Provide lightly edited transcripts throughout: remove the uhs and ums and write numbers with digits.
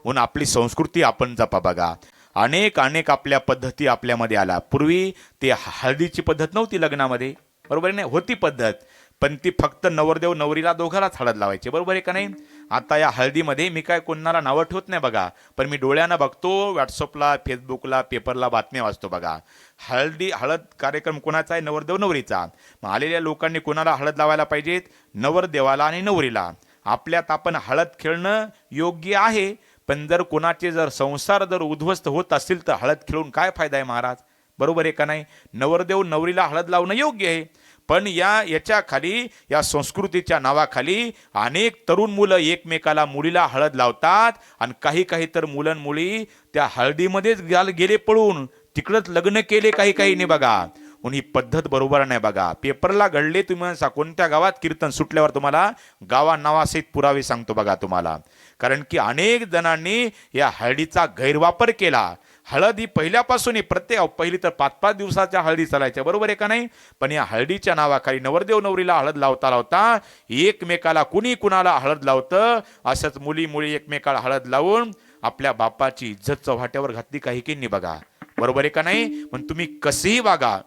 म्हणून आपली संस्कृती आपण जपा बघा. अनेक अनेक आपल्या पद्धती आपल्यामध्ये आल्या. पूर्वी ते हळदीची पद्धत नव्हती लग्नामध्ये, बरोबर आहे, नाही होती पद्धत, पण ती फक्त नवरदेव नवरीला दोघालाच हळद लावायची, बरोबर आहे का नाही. आता या हळदीमध्ये मी काय कोणाला नावं ठेवत नाही बघा, पण मी डोळ्यानं बघतो, व्हॉट्सअपला, फेसबुकला, पेपरला बातम्या वाचतो बघा. हळद कार्यक्रम कोणाचा आहे? नवरदेव नवरीचा. मग आलेल्या लोकांनी कोणाला हळद लावायला पाहिजेत? नवरदेवाला आणि नवरीला. आपल्यात आपण हळद खेळणं योग्य आहे, पण जर कोणाचे जर संसार जर उद्ध्वस्त होत असतील तर हळद खेळून काय फायदा आहे महाराज, बरोबर आहे का नाही. नवरदेव नवरीला हळद लावणं योग्य आहे, पण याच्या खाली, या संस्कृतीच्या नावाखाली अनेक तरुण मुलं एकमेकाला मुलीला हळद लावतात आणि काही काही तर मुली त्या हळदीमध्येच गेले पळून, तिकडंच लग्न केले काही काहीने बघा. म्हणून ही पद्धत बरोबर नाही बघा. पेपरला घडले, तुम्ही कोणत्या गावात कीर्तन सुटल्यावर तुम्हाला गावा नावासहित पुरावे सांगतो बघा तुम्हाला. कारण की अनेक जणांनी या हळदीचा गैरवापर केला. हळद ही पहिल्यापासून पहिली तर 5-5 दिवसाच्या हळदी चालायच्या, बरोबर आहे का नाही. पण या हळदीच्या नावाखाली नवरदेव नवरीला हळद लावता लावता एकमेकाला कुणी कुणाला हळद लावतं. असंच मुली एकमेकाला हळद लावून आपल्या बापाची इज्जत चव्हाट्यावर घातली काही की बघा, बरोबर आहे का नाही. पण तुम्ही कसेही वागा.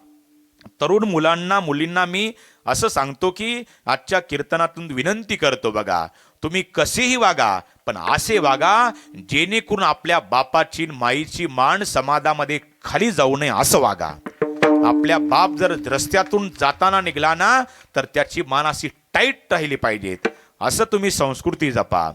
तरुण मुलांना मुलींना मी असं सांगतो की आजच्या कीर्तनातून विनंती करतो बघा, तुम्ही कसेही वागा, पण असे वागा जेणेकरून आपल्या बापाची माईची मान समाजामध्ये खाली जाऊ नये असं वागा. आपल्या बाप जर रस्त्यातून जाताना निघाला ना, तर त्याची मान अशी टाईट राहिली पाहिजेत, असं तुम्ही संस्कृती जपा.